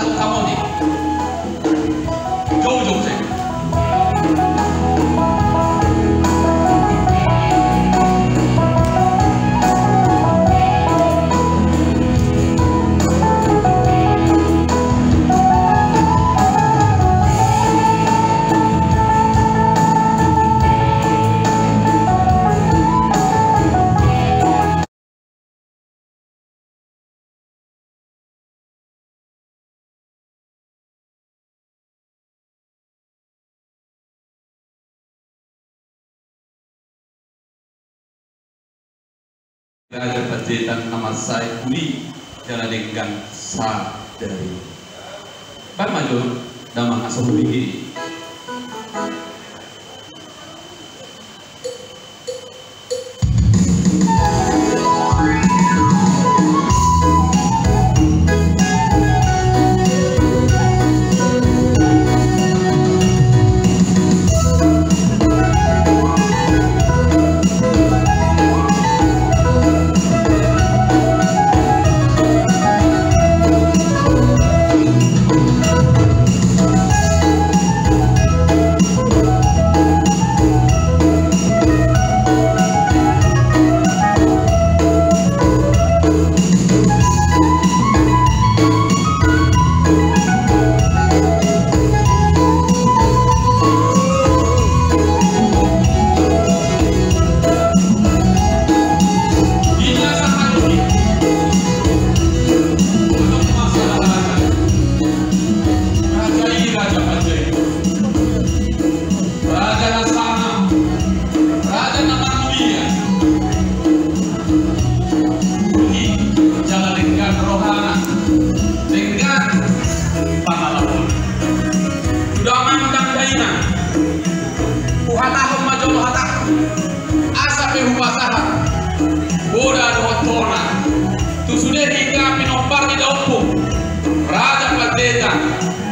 satu kamu nih. Jauh-jauh saya. Raja Pajetan nama saya Uli jalan dengan sadari. Pak Major damang asal begini.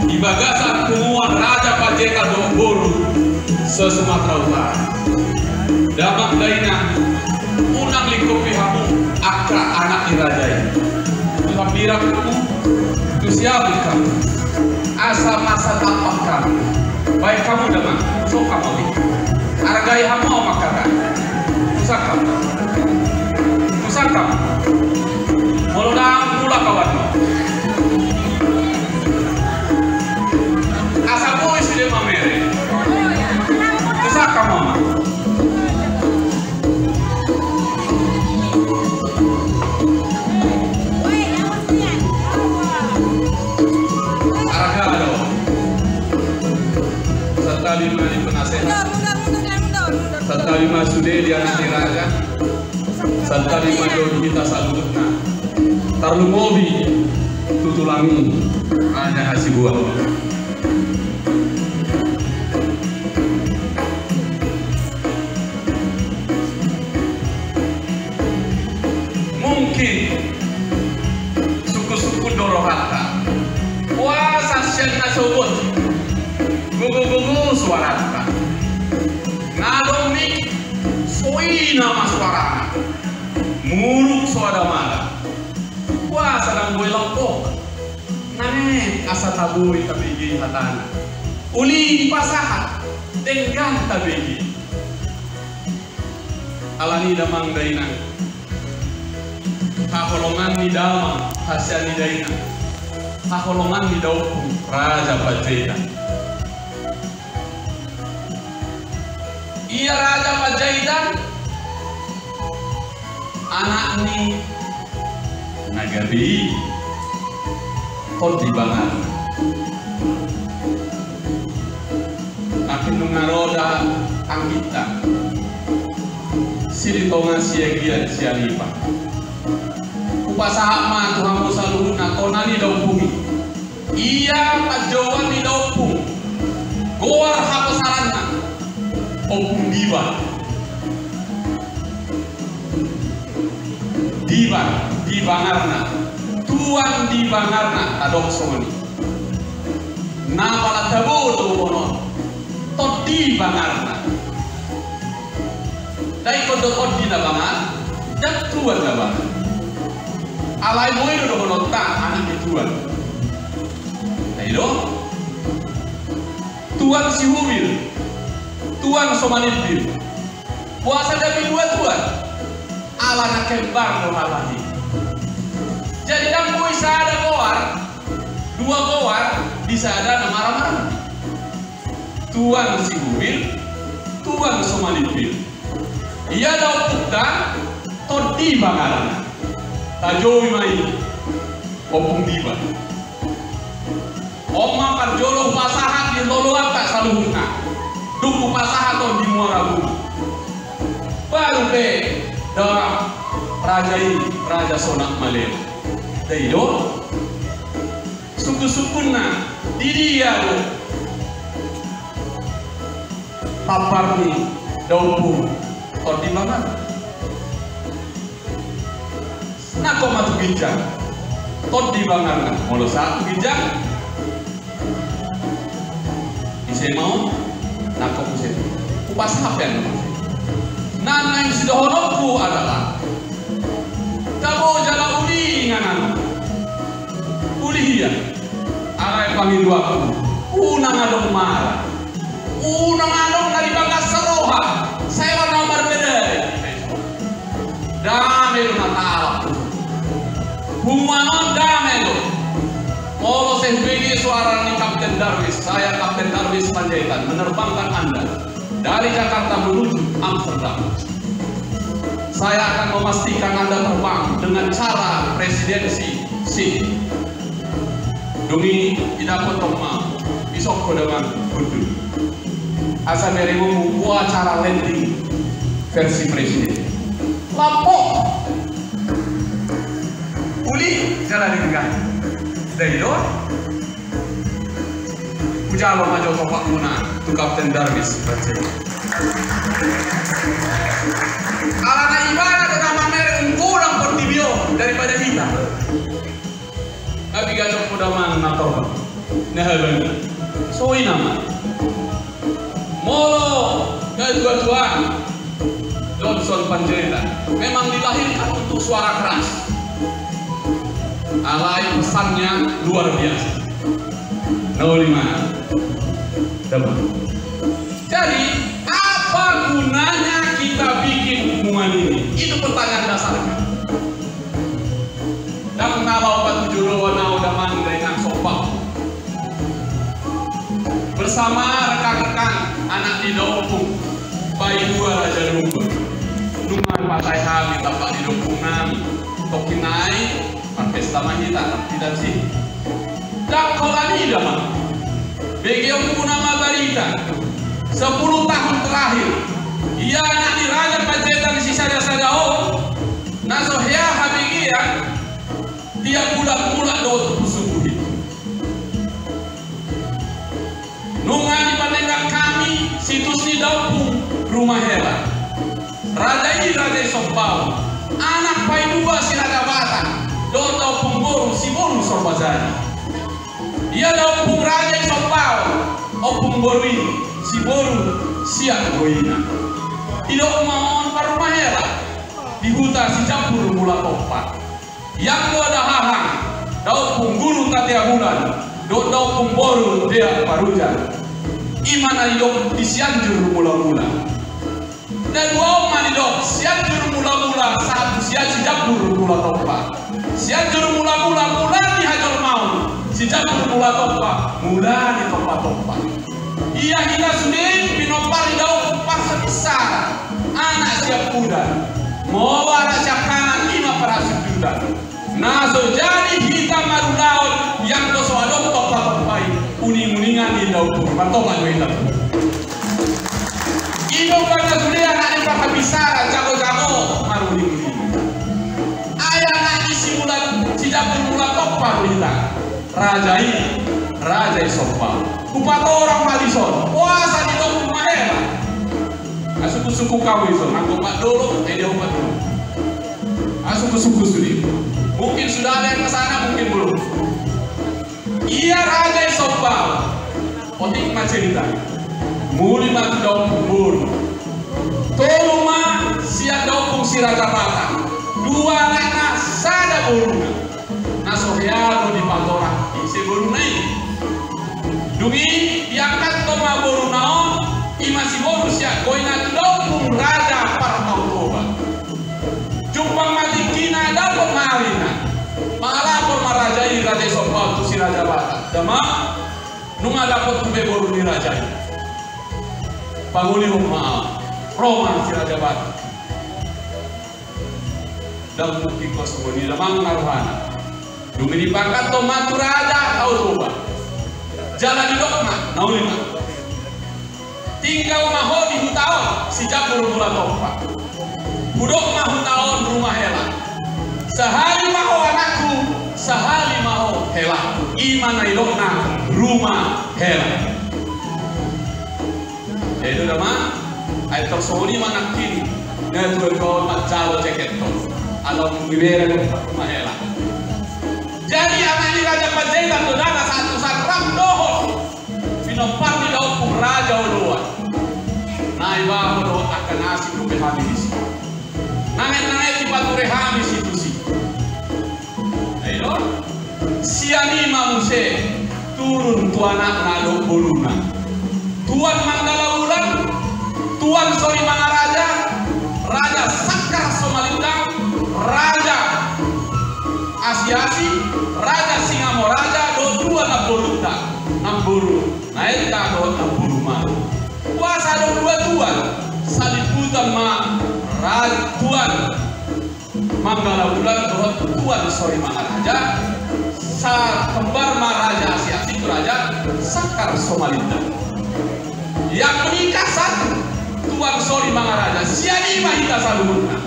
Di bagasan kumuan Raja Pajetan Dombolu se-Sumatera Utara. Damak daina unang lingkup pihamu akra anak dirajai. Pira kamu, tu siapa kamu? Asa masa tapak kamu. Baik kamu damak, so kamu ni. Hargai hamu makaran. Pusaka, pusaka. Molodang pula kawan. Asa boy sile mamere. Pusaka mama. Aragado. Satalima di penasehat. Satalima sudeli anak diraga. Satalima jodoh kita salutna. Tarlumobi tutulangi hanya hasibuah. Mungkin suku-suku dorohata puasa siang nasobot gugu-gugu suarata ngadomi soina maswarana muruk suara malam puasa nang boy lampok nane asa tabui tabigi hatana uli di pasahat dengan tabigi alani damang dainang haholongan ni dama hasil ni daina haholongan ni daupu Raja Pajetan. Iya Raja Pajetan anak ni nagabi kod di bangan akin mengaroda anggita silitongan siagian sialipa upasama tuhamu saluhuna konani daupumi iya pajawan di daupung goar hapasaranna opung diba di bangarna tuan di bangarna adok soni napala tabo to konon tot di bangarna dai kodot di na bangar dak tuan na bangar alai moy do konon ta anak tuan Daido Tuan si Hubil, Tuan Somanipil, puasa dami dua tuan, ala nak kembar do halahi. Jadi dan bisa ada goar, dua goar bisa ada nama-nama. Tuan si Hubil, Tuan Somanipil. Ia dah putar, todi bangaran, tajowi mai, opung diba. Oma parjolo pasahan di loloan tak saluhuna, duku pasahan ton di muara bumi. Baru be darah raja ini, raja Sonak Maleo. Daido, suku-sukuna di dia lo. Papar ni daupu ton di mana? Nak kau matu bijak, ton di mana? Molo satu bijak. Saya mau nak kau pusing upas apa yang nana yang sudah honokku adalah kamu jalan uli dengan uli dia arai panggil dua aku unang adong marah unang adong dari bangga seroha saya warna berbeda damai lu natal humanon damai lu kalau saya begini suara ni Kapten Darwis, saya Kapten Darwis Panjaitan menerbangkan Anda dari Jakarta menuju Amsterdam. Saya akan memastikan Anda terbang dengan cara presidensi si demi tidak potong besok dengan kudu. Asal dari membuat cara landing versi presiden. Lampok, uli jalan dengan Daido, ujalo majo topak muna tu Kapten Darwis baca. Alana ibana pertama merek kurang portibio daripada kita. Abi gajok pudaman nator, nehaban. Soi nama. Molo kedua-duaan Johnson Panjaitan memang dilahirkan untuk suara keras. Alai pesannya luar biasa. 05 dapat. Jadi apa gunanya kita bikin hubungan ini? Itu pertanyaan dasarnya. Dan kalau Pak Tujuro nau daman dengan sopak bersama rekan-rekan anak di Dopung bayi dua Raja Lumba dengan partai kami Bapak di Dopung nami Tokinai pesta mahita tidak sih dan kolani dah bagi yang nama barita 10 tahun terakhir ia anak di Raja Panjaitan si saja-saja nasohya habigia tiap bulan do subuhi nungan di panenggak kami situs di Dopung rumah hela Raja ini Raja Sompau anak pai dua si Raja Batak Dota Punggoru si Boru Sorbazani. Ia Dopung Raja Sompau, Opung Borwi si Boru siap goina. Tidak mau parumah hera di hutan si campur mula topat. Yang do ada hahang, Dopung Guru tatia bulan, Dopung Boru dia parujan. Imana hidup di Sianjur mula-mula. Dan dua mani dok Sianjur mula-mula satu si campur mula topat. Sianjur mula-mula di hajol mau si jambur mula di topa-topa iya kita sudah pinopar di daun paksa besar anak siap kuda mau anak siap kanan lima perasuk juda naso jadi hitam maru daun yang doso adom topa-topai uning-uningan di daun pantoman wetan ibu kata sudah anak di paksa besar jago-jago maru uning-uning ayah anak isi jambur mula topa kita Raja ini, Raja Sompau. Kupat orang Malison, puasa di Dopung Mahera. Suku-suku kau itu, aku pak dulu, dia umat dulu. Suku-suku sendiri. Mungkin sudah ada yang ke sana, mungkin belum. Ia Raja Sompau. Otik cerita. Muli mati Dopung Buru. Toluma siap Dopung si Raja Batak. Dua anak sada burung. Nasohyalo di Pantora isi burung naik si Raja Batak. Dama nunga dapat kube boru ni raja ini. Panguli maaf. Roman si Raja Batak. Dan bukti kosmoni damang naruhana. Dumi dipangkat to matu raja tau coba. Jalan di dokma naulina. Tinggal maho di hutaon si Japur mula topa. Budok mahu taon rumah hela. Sehari maho anakku, sehari maho hela. Iman idokna rumah hela. Itu nama ay tersoni manak kini. Nggak tuh kau macalo ceket tuh. Atau ngibera rumah hela. Jadi anak ini Raja Panjaitan tuh dana satu sakram dohon. Pinompar di daun raja uluan. Nai bahu akan asik rupi habis. Nanget-nanget di pature habis itu sih. Ayo, siani mangse turun tuanak nado boluna. Tuan Manggala Wulan, Tuan Sori Mangaraja, Raja Sakar Somalindang, Raja Asiasi, Raja Singamoraja, dua Nabolunda, Namburu, naik kado Namburu malu. Kuasa dua tuan, saliputan ma Tuan Manggala Wulan, Tuan Sori Mangaraja, sa kembar Raja Asiasi, Raja Sakar Somalindang. Yang menikah satu Tuan Sori Mangaraja siani mahita salumuna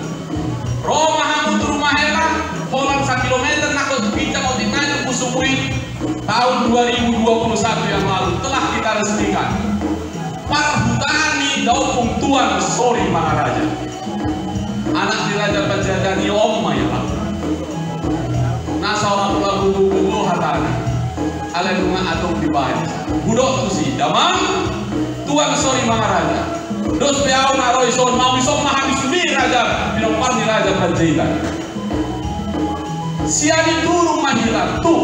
Roma hamut rumah hela Holland 1 kilometer nakot bincang otinanya kusumui tahun 2021 yang lalu telah kita resmikan Parhutani daupung Tuan Sori Mangaraja anak di Raja Panjaitan Oma ya Pak nasa orang tua buku hatana ala bunga atung dibayar budok tu si damang Tuan Sori Mangaraja dos peau naroi son mau isok mahami sumi raja pinompar di Raja Panjaitan siani turun mahiran tu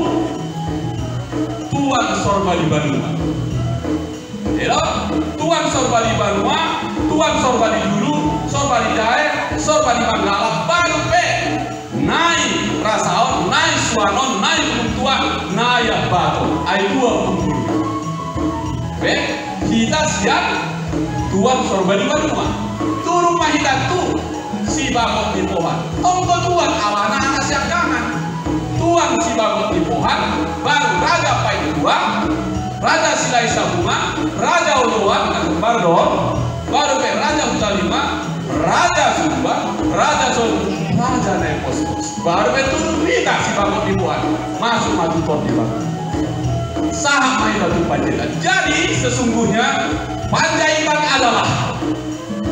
Tuan Sorbali Banua Tuan Sorbali Banua Tuan Sorbali dulu Sorbali Jahe Sorbali Manggala baru pe nai rasaon nai suanon nai kuntuan nai bato ai dua kumpul pe kita siap Tuan Sorbali Banua turun mahitan tu si bakot di pohon tonggo Tuan awana anak siap kanan Tuan si bakot di pohon baru Raja Paidua Raja Silai Sabunga Raja Uluan kembar dong baru pe Raja Hutalima Raja Sumba Raja Solu Raja Nepos baru pe turun kita si bakot di pohon masuk pot di bakot saham Mahilatu Panjaitan. Jadi sesungguhnya Panjaitan adalah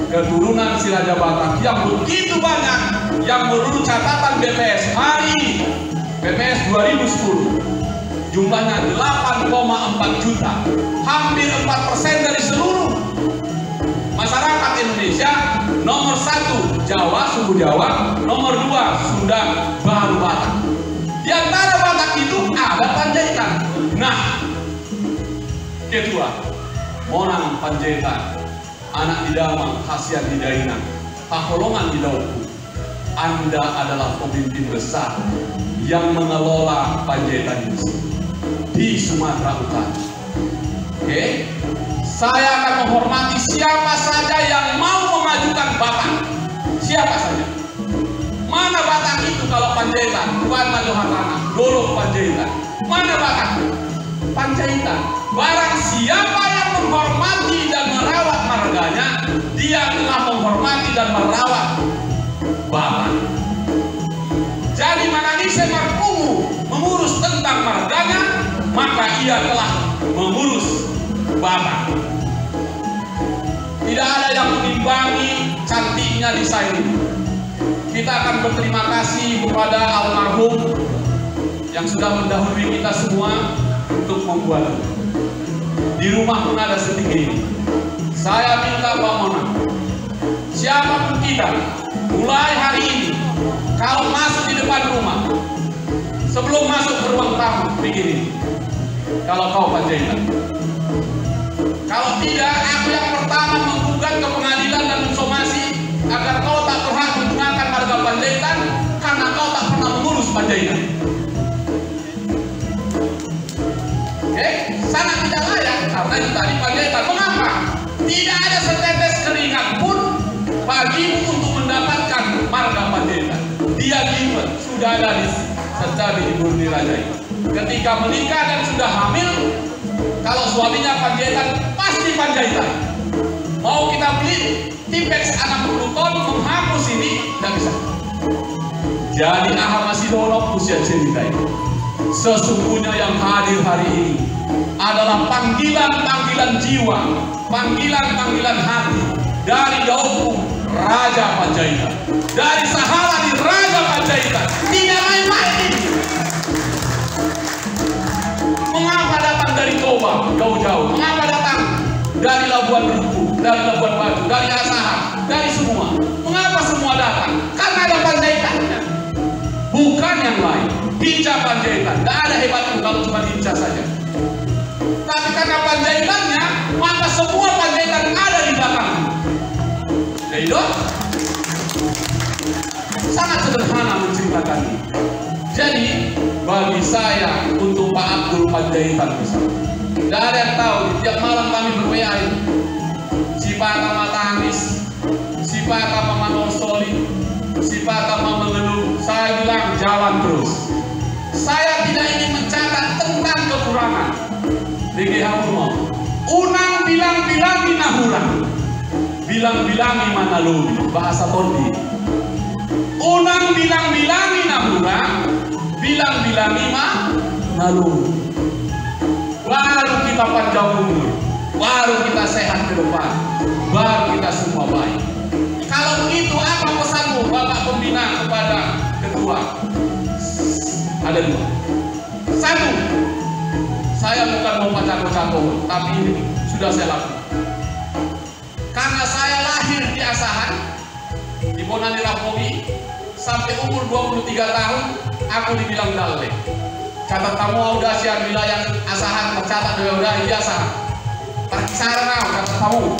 keturunan si Raja Batak yang begitu banyak yang menurut catatan BPS hari ini BPS 2010 jumlahnya 8,4 juta hampir 4% dari seluruh masyarakat Indonesia. Nomor 1 Jawa, suku Jawa, nomor 2 Sunda, baru Batak. Di antara Batak itu ada Panjaitan. Nah, kedua, Monang Panjaitan, anak di Damang, khasiat di Dainang, Kaholongan di Dauku. Anda adalah pemimpin besar yang mengelola Panjaitan ini di Sumatera Utara. Oke, saya akan menghormati siapa saja yang mau memajukan Batak. Siapa saja. Mana Batak itu kalau Panjaitan? Bukan Majohatana, Dolo Panjaitan. Mana Batak? Panjaitan. Barang siapa yang menghormati dan merawat marganya, dia telah menghormati dan merawat Batak. Jadi Manganise Marpungu mengurus tentang marganya, maka ia telah mengurus Batak. Tidak ada yang mengimbangi cantiknya desain ini. Kita akan berterima kasih kepada almarhum yang sudah mendahului kita semua untuk membuat. Di rumah pun ada setinggi ini. Saya minta Pak Monang, siapapun kita, mulai hari ini, kalau masuk di depan rumah, sebelum masuk ke ruang tamu, begini. Kalau kau Panjaitan, kalau tidak, aku yang pertama menggugat ke pengadilan dan mensomasi agar kau tak berhak menggunakan marga Panjaitan karena kau tak pernah mengurus Panjaitan. Sangat tidak layak karena itu tadi Panjaitan. Mengapa? Tidak ada setetes keringat pun bagimu untuk mendapatkan marga Panjaitan. Dia given, sudah ada secara Ibu dirajai. Ketika menikah dan sudah hamil, kalau suaminya Panjaitan, pasti Panjaitan. Mau kita beli Tipex 60 ton menghapus ini, tidak bisa. Jadi masih dolok usia cerita ini. Sesungguhnya yang hadir hari ini adalah panggilan-panggilan jiwa, panggilan-panggilan hati dari Daupung Raja Panjaitan, dari Sahala di Raja Panjaitan. Tidak main-main ini. Mengapa datang dari Toba jauh-jauh? Mengapa datang dari Labuan Ruku, dari Labuan Batu, dari Asahan, dari semua? Mengapa semua datang? Karena ada Panjaitannya, bukan yang lain. Hinca Panjaitan, tidak ada hebatnya kalau cuma hinca saja. Tapi karena Panjaitannya, maka semua Panjaitan ada di belakang. Jadi dong, sangat sederhana menceritakan ini. Jadi bagi saya untuk Pak Abdul Panjaitan misalnya, tidak ada yang tahu. Tiap malam kami ber-WA ini, si Pata Matangis, si Pata Mama Soli, si Pata Mama Mengeluh. Saya bilang jalan terus. Saya tidak ingin mencatat tentang kekurangan. DGH Umum, unang bilang-bilangi nahurang, bilang-bilangi manalumi, bahasa Tondi. Unang bilang-bilangi nahurang, bilang-bilangi manalumi. Baru kita panjang umur, baru kita sehat ke depan, baru kita semua baik. Kalau begitu, apa pesanmu Bapak Pembina kepada ketua? Ada dua. Satu, saya bukan mau pacako-cako, tapi ini sudah saya lakukan. Karena saya lahir di Asahan, di Bonani Rapowi, sampai umur 23 tahun, aku dibilang dalek. Catat tamu audasian wilayah Asahan, tercatat dari audasi di Asahan. Perkisaran catat tamu.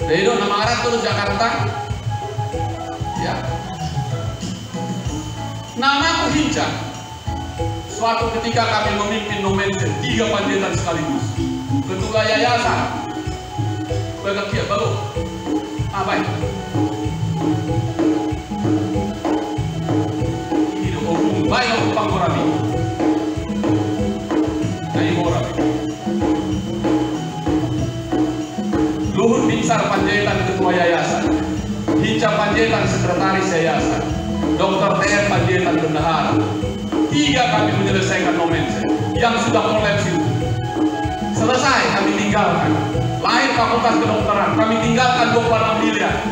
Dari itu nama Arab terus Jakarta. Ya. Namaku Hinca. Suatu ketika kami memimpin nomensen 3 Panjaitan sekaligus. Ketua yayasan Bagakia baru baik. Ini dong baik aku Pangkorami. Nah Morami. Luhut Binsar Panjaitan ketua yayasan, Hinca Panjaitan sekretaris yayasan, Dr. TR Panjaitan bendahara. 3 kami menyelesaikan nomensen yang sudah kolaps itu. Selesai kami tinggalkan. Lahir Fakultas Kedokteran, kami tinggalkan 26 miliar.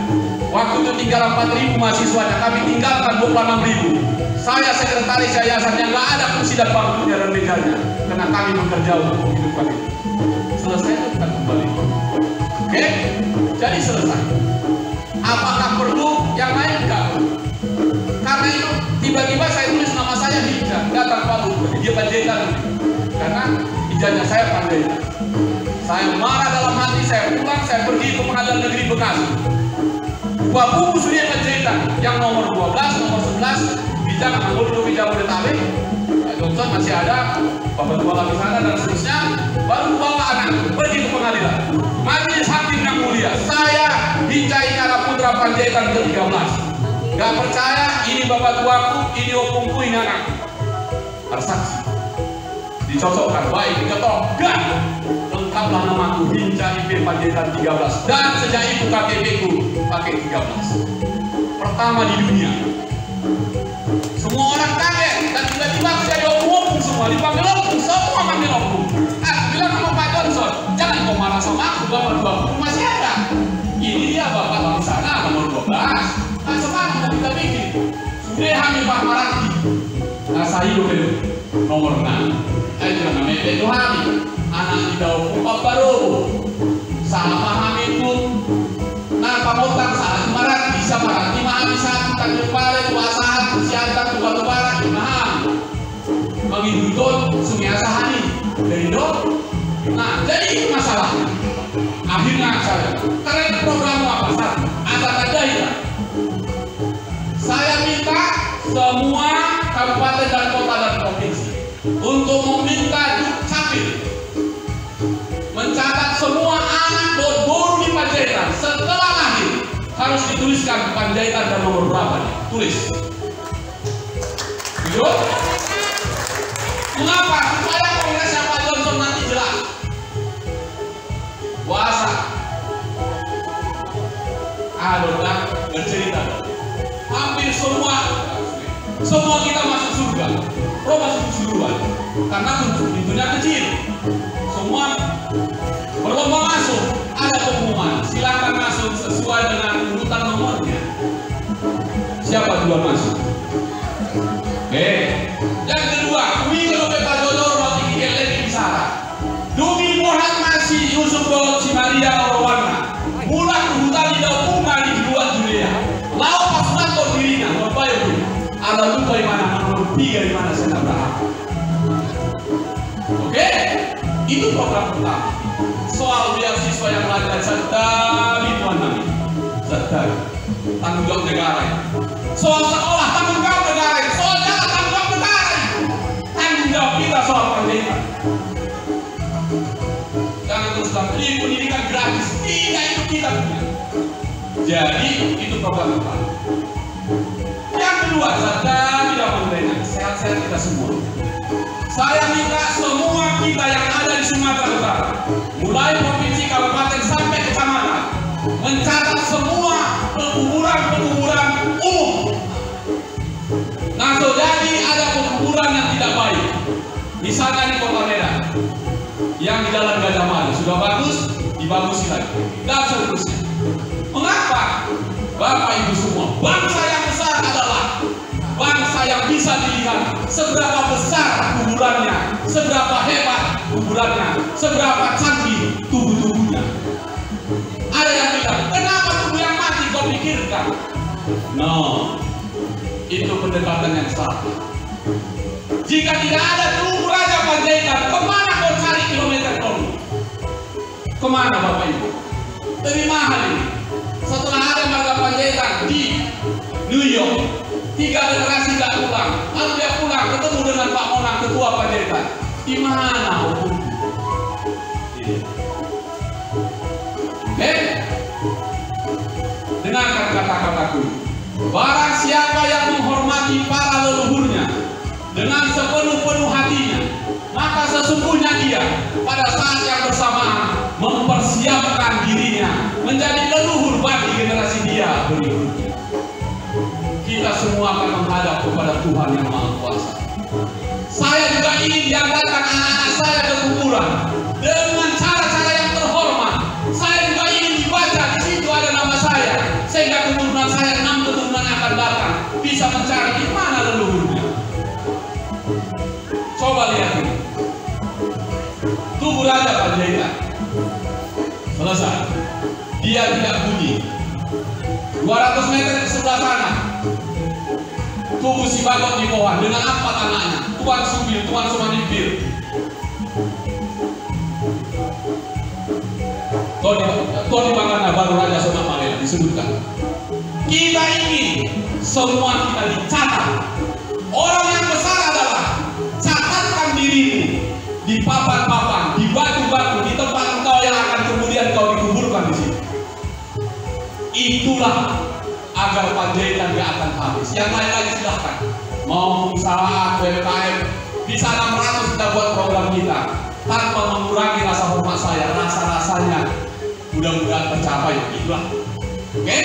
Waktu itu tinggal 4.000 mahasiswanya, kami tinggalkan 26.000. Saya sekretaris yayasan yang nggak ada kursi dan bangkunya dan mejanya, karena kami bekerja untuk menghidupkan itu. Selesai itu kita kembali. Oke? Jadi selesai. Apakah perlu yang lain? Enggak. Karena itu tiba-tiba saya tulis nama saya Hinca, datang Pak Luhut, dia Panjaitan. Karena ijazah saya Panjaitan. Saya marah dalam hati, saya pulang, saya pergi ke Pengadilan Negeri Bekasi. 2 buku sudah Panjaitan, yang nomor 12, nomor 11, Bijak, Anggul, Bijak, Bodetabek, Johnson masih ada, Bapak Tua Lapisana dan seterusnya. Baru bawa anak pergi ke pengadilan. Majelis Hakim yang mulia, saya Hinca Ikara Putra Panjaitan ke-13. Gak percaya, ini bapak tuaku, ini opungku, ini anakku. Bersaksi. Dicocokkan, baik, diketok, gak. Lengkaplah namaku, Hinca IP Panjaitan 13. Dan sejak itu KTP ku pakai 13. Pertama di dunia. Semua orang kaget, dan tiba-tiba aku jadi opung semua. Dipanggil opung, semua panggil opung. Bilang sama Pak Johnson, jangan kau marah sama aku, bapak tuaku masih ada. Ini dia bapak di sana, nomor 12. Sekarang mau kita bikin sudah hamil Pak Maraki. Nah saya itu nomor 6. Saya juga namanya itu hamil. Anak di Daupung baru sama hamil itu. Nah pamotang saat Maraki bisa Maraki mahami satu tanjung pare dua Asahan siantar dua Tubara nah menghiduton Sungai Asahan ini dari dok. Nah jadi itu masalahnya. Akhirnya saya karena itu program apa saat ada tanda. Saya minta semua kabupaten dan kota dan provinsi untuk meminta Dukcapil harus dituliskan Panjaitan dan nomor berapa nih? Tulis. Yuk. Mengapa? Supaya kongresnya Pak Johnson nanti jelas. Puasa. Aduh, bercerita. Hampir semua kita masuk surga. Roh masuk surga karena pintunya kecil. Semua berlomba masuk. Ada pengumuman. Silakan masuk sesuai dengan urutan nomornya. Siapa duluan masuk? Oke. Yang kedua, Wilo Beta Jodoh Roti Kikele Kisara. Dumi Muhammad masih Yusuf Dot si Maria Orwana. Mula kehutan di Daupunga di dua Julia. Lau pasukan kau dirinya, berbayar pun. Ada lupa di mana, nomor 3 di mana saya berapa. Oke, itu program pertama. Soal beasiswa yang belajar serta Tuan Nabi. Serta tanggung jawab negara. Soal sekolah tanggung jawab negara. Soal jalan tanggung jawab negara. Tanggung jawab kita soal Panjaitan. Jangan terus beli pendidikan gratis. Tidak, itu kita punya. Jadi itu program pertama. Yang kedua, serta tidak mengenai sehat-sehat kita semua. Saya minta semua kita yang ada di Sumatera Utara, mulai provinsi, kabupaten sampai kecamatan, mencatat semua pekuburan umum. Nah, jadi ada pekuburan yang tidak baik. Misalnya di Kota Medan, yang di Jalan Gajah Mada sudah bagus, dibagusi lagi, dan seterusnya. Mengapa? Bapak Ibu semua, bangsa yang besar adalah bangsa yang bisa dilihat seberapa besar kuburannya, seberapa hebat kuburannya, seberapa canggih tubuh-tubuhnya. Ada yang bilang, kenapa tubuh yang mati kau pikirkan? No, itu pendekatan yang salah. Jika tidak ada tubuh Raja Panjaitan, kemana kau cari kilometer tol? Kemana Bapak Ibu? Lebih mahal ini. Setelah ada Raja Panjaitan di New York, 3 generasi gak pulang, lalu dia pulang ketemu dengan Pak Monang, ketua Panjaitan. Di mana hukum? Dengarkan kata-kataku. Barang siapa yang menghormati para leluhurnya dengan sepenuh-penuh hatinya, maka sesungguhnya dia pada saat yang bersamaan mempersiapkan dirinya menjadi leluhur bagi generasi dia berikutnya. Kita semua akan menghadap kepada Tuhan yang Maha Kuasa. Saya juga ingin diangkatkan anak-anak saya ke kuburan dengan cara-cara yang terhormat. Saya juga ingin dibaca di situ ada nama saya, sehingga keturunan saya 6 keturunan yang akan datang bisa mencari di mana leluhurnya. Coba lihat ini. Tubuh Raja Panjaitan selesai. Dia tidak bunyi. 200 meter di sebelah sana, tubuh si Bagot di pohon dengan 4 anaknya, Tuan Subil, Tuan Sumanipir. Tuan di Bangana baru Raja Sonam Malaya disebutkan. Kita ingin semua kita dicatat. Orang yang besar adalah catatkan dirimu di papan-papan, di batu-batu, di tempat engkau yang akan kemudian kau dikuburkan di sini. Itulah agar Panjaitan gak akan habis. Yang lain lagi silahkan. Mau usaha, UMKM, bisa 600 kita buat program kita tanpa mengurangi rasa hormat saya. Rasa-rasanya mudah-mudahan tercapai. Itulah. Oke?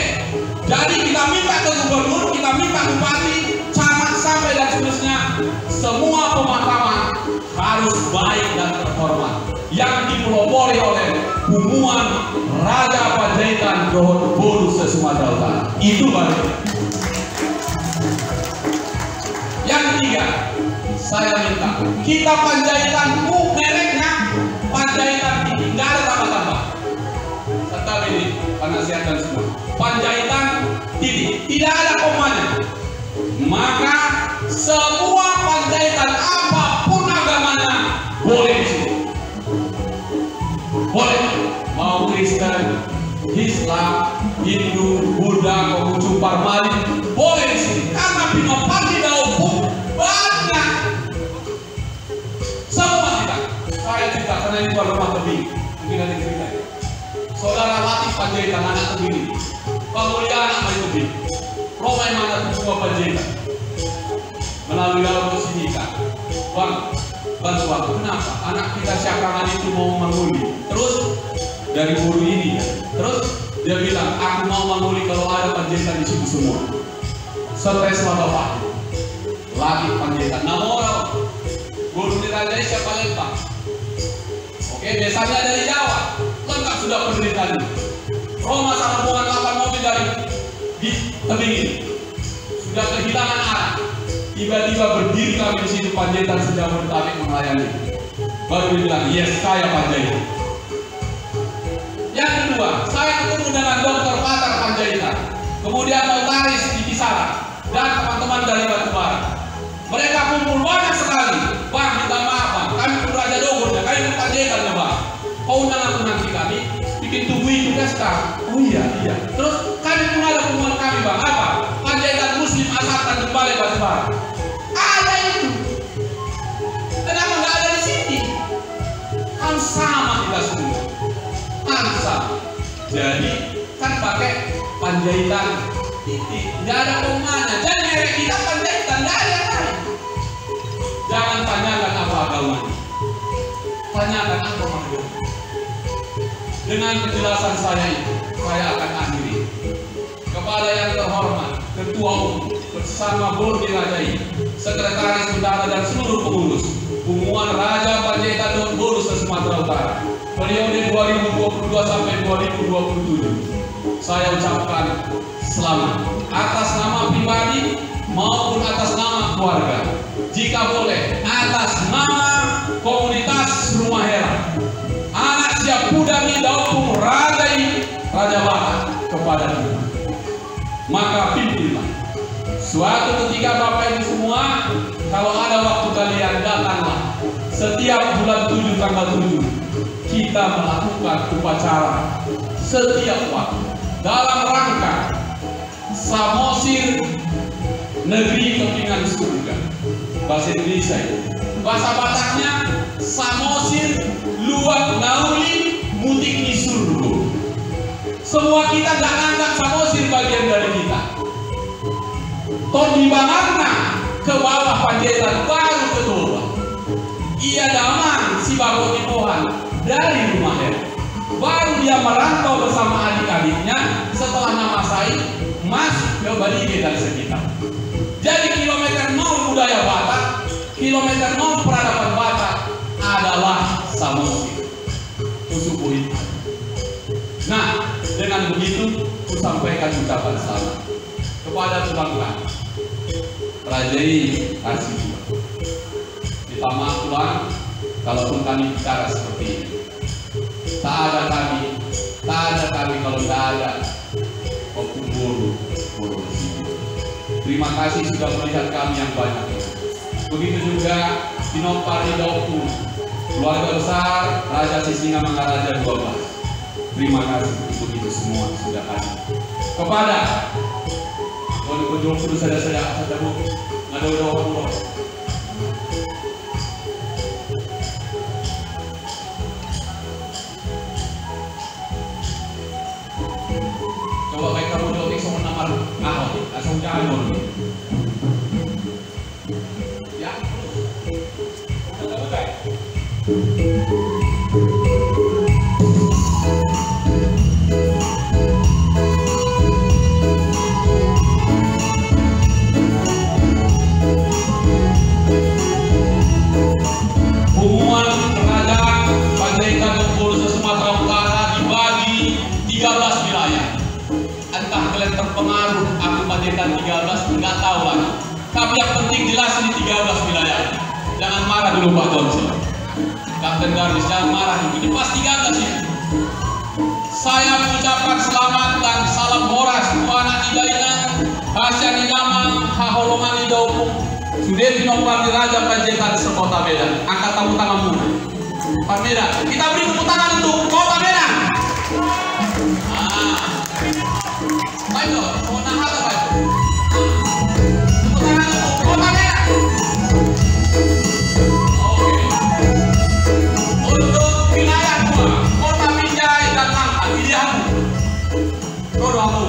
Jadi kita minta ke gubernur, kita minta bupati, camat sampai dan seterusnya. Semua pemakaman harus baik dan terhormat, yang dipelopori oleh hubungan Raja Panjaitan Dohon Bonus Sumatera Utara. Itu baru. Yang ketiga, saya minta kita Panjaitan, mereknya Panjaitan ini nggak ada tambah-tambah. Tetap ini penasihatkan semua. Panjaitan titik, tidak ada komanya. Maka semua Panjaitan apapun agamanya boleh di sini. Boleh. Mau Kristen, Islam, Hindu, Buddha, Konghucu, Parmali, boleh di sini. Karena Pinopati Daupung banyak. Semua kita. Saya cerita karena ini bukan rumah tebing. Mungkin ada cerita. Saudara Latif Panjaitan anak tebing. pemuliaan apa itu? Roma yang mana semua Panjaitan melalui laut Sinika. Bang, bantu aku, kenapa? Anak kita siapangan itu mau manguli. Terus dari guru ini, terus dia bilang, aku mau manguli kalau ada Panjaitan di situ semua. Streslah bapak, lagi Panjaitan. Nama orang, guru di Raja siapa lempang? Oke, biasanya dari Jawa, lengkap sudah penderitaannya. Roma sama rombongan 8 mobil dari di tebing ini sudah kehilangan arah. Tiba-tiba berdiri kami di situ Panjaitan sedang bertabik melayani. Baru dia bilang, yes, saya Panjaitan. Yang kedua, saya ketemu dengan dokter Patar Panjaitan, kemudian notaris di Kisaran, dan teman-teman dari Batubara. Mereka kumpul banyak sekali. Bang, minta maaf bang, kami pun Raja Dogor, kami pun Panjaitan ya bang. Kau undang aku nanti kami bikin tubuh itu pesta. Oh iya. Terus kami pun ada hubungan kami bang, apa? Panjaitan Muslim Asatan di Balai Batubara. Ada itu. Kenapa nggak ada di sini? Kan sama kita semua. Kan sama. Jadi kan pakai Panjaitan titik. Nggak ada komanya. Jadi merek kita Panjaitan, nggak ada yang lain. Jangan tanyakan apa agamanya. Tanyakan apa maknanya. Dengan penjelasan saya itu, saya akan akhiri. Kepada yang terhormat, Ketua Umum bersama Board Rajai, Sekretaris Bendahara dan seluruh pengurus Hubungan Raja Panjaitan dan Bonus Sumatera Utara periode 2022 sampai 2027. Saya ucapkan selamat atas nama pribadi maupun atas nama keluarga. Jika boleh, atas nama komunitas Rumah Hera. Anak siap pudami daupung Rajai Raja Batak kepada kita. Maka pimpinlah. Suatu ketika Bapak Ibu semua, kalau ada waktu kalian datanglah. Setiap bulan 7 tanggal 7 kita melakukan upacara setiap waktu dalam rangka Samosir Negeri Kepingan Surga. Bahasa Indonesia itu. Bahasa Bataknya Samosir Luak Nauli Mutik Surga. Semua kita nggak anggap Samosir bagian dari kita. Toh di Bangarna ke bawah Panjaitan baru ke bawah. Ia damang si Bapak Ipohan dari Rumah Hera. Baru dia merantau bersama adik-adiknya setelah nama saya masuk ke Balige dan sekitar. Jadi kilometer 0 budaya Batak, kilometer 0 peradaban Batak adalah Samosir. Kusubuh itu. Nah, dengan begitu ku sampaikan ucapan selamat kepada tulang Rajai kasih. Minta maaf Tuhan, kalaupun kami bicara seperti ini. Tak ada kami kalau tidak ada Opung Boru. Terima kasih sudah melihat kami yang banyak. Begitu juga Sinopari Daupung, keluarga besar Raja Sisingamangaraja 12. Terima kasih untuk itu semua sudah hadir. Kepada walaupun 20 saya bu, ada orang. Coba baik kamu jawab sama nama ahok, asal jangan dulu. Ya, betul. Terpengaruh aku Panjaitan 13 nggak tahu lagi, tapi yang penting jelas ini 13 wilayah. Jangan marah dulu Pak Tonsel, Kapten Garis, jangan marah, ini pas 13 ini. Saya mengucapkan selamat dan salam horas kepada Idainan Hasyan Idamang Haholongan Idaupung Sudir Sinopati Raja Panjaitan sekota Medan. Angkat tepuk tanganmu Pak Medan, kita beri tepuk tangan untuk Kota Medan. Baik, mau nahal apa itu? Tepuk tangan untuk Kota Medan. Oke. Untuk wilayah 2, Kota Binjai dan Langkat, pilihanmu. Doamu.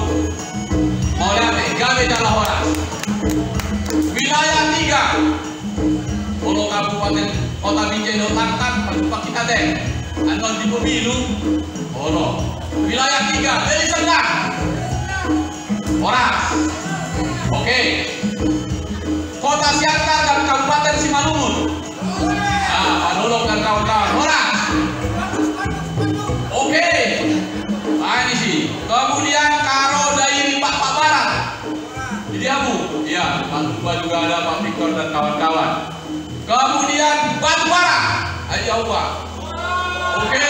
Kota Binjai do Langkat pagpa kita deh. Anon di pemilu. Oro. Wilayah 3 Deli Serdang. Oras. Oke. Kota Siantar dan Kabupaten Simalungun. Nah, Panolong dan kawan-kawan. Oras. Oke. Nah ini sih. Kemudian Karo Dairi Pak Barat. Jadi kamu, ya, Pak juga ada Pak Victor dan kawan-kawan. Kemudian Batubara. Ayo Pak. Oke.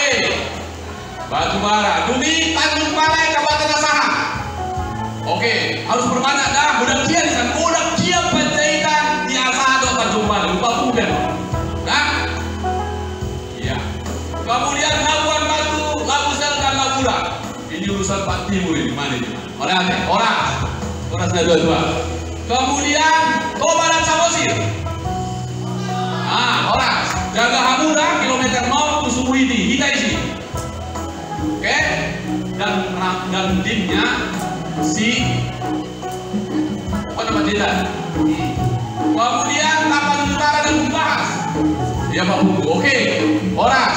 Batubara. Dumi Tanjung Balai Kabupaten Asahan. Oke, harus berbanyak dah. Udah kia di sana. Udah kia Panjaitan di Asahan do Tanjung Balai. Lupa bukan. Nah. Iya. Kemudian Labuan Batu, Labusel dan Labura. Ini urusan Pak Timur ini mana ini? Orang sudah dua. Kemudian Toba dan Samosir. Ah, orang Jaga Hamura kilometer 0 Kusubuidi kita isi. Oke, dan dimnya si apa nama dia? Kemudian Tapanuli Utara dan Bumbahas. Ya Pak Bumbu. Oke, orang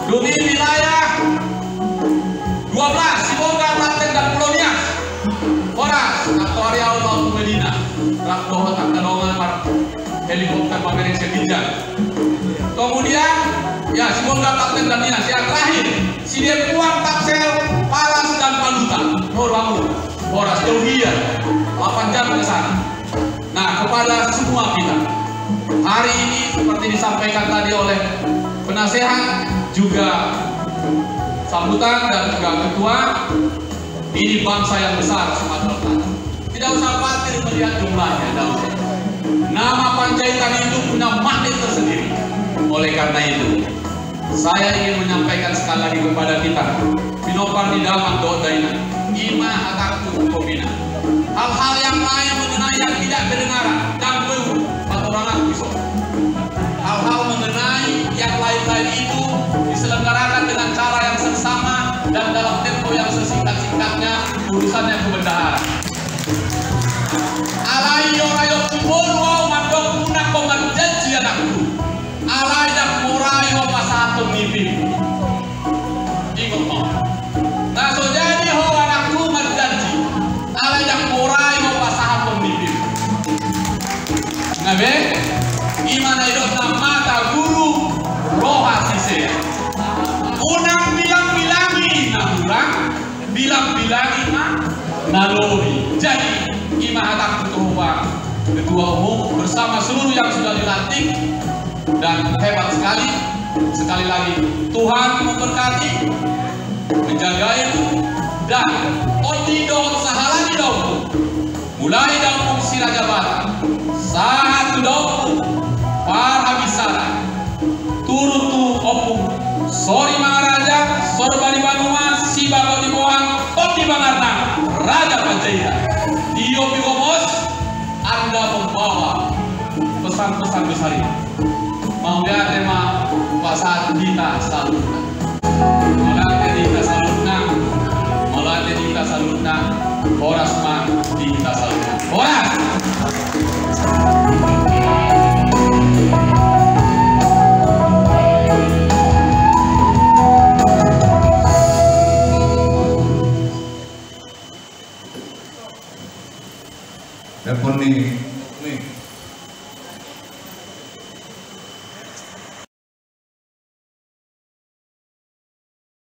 Dumi wilayah 12 Sibolga, Klaten dan Pulau Nias. Oras Aktuarial Laut Medina. Rakdohot Akadongan helikopter pamerin Sedinjan. Kemudian ya Sibolga, Klaten dan Nias. Yang terakhir Sidempuan, Taksel, Palas dan Paluta. Noramu. Oras Jauhian 8 jam ke sana. Nah, kepada semua kita hari ini seperti disampaikan tadi oleh penasehat juga sambutan dan juga ketua, ini bangsa yang besar Sumatera Utara. Tidak usah khawatir melihat jumlahnya. Nama Panjaitan itu punya magnet tersendiri. Oleh karena itu, saya ingin menyampaikan sekali lagi kepada kita, Pinopar di dalam doaina, ima ataku pembina. Hal-hal yang lain mengenai yang tidak kedengaran, dan orang aku bisa. Hal-hal mengenai yang lain-lain itu diselenggarakan dengan cara yang seksama dan dalam tempo yang sesingkat-singkatnya, urusannya kebendaharaan. Alai orayo kubur wau mandok punak pemerjanji anakku. Alai dak morayo pasatun mimpi. Ingat mau. Nah so jadi ho anakku merjanji. Alai dak morayo pasatun mimpi. Ngabe? Imana idot mata guru roha sise. Unang bilang-bilangi nahulang, bilang-bilangi nalori. Jadi Imahatak Ketua Umum bersama seluruh yang sudah dilantik dan hebat sekali. Sekali lagi Tuhan memberkati, menjaga itu dan otidon sahalani dong. Mulai daun sila jabatan satu dong parhabisara turut opung sorry Maharaja sorbani banua si bago di bohang oti bangarna Raja Panjaitan. Dio Bigomos, Anda membawa pesan-pesan besar ini. Mau lihat tema pasal kita salutna. Melatih kita salutna. Horas mah kita salutna. Horas. Telepon nih.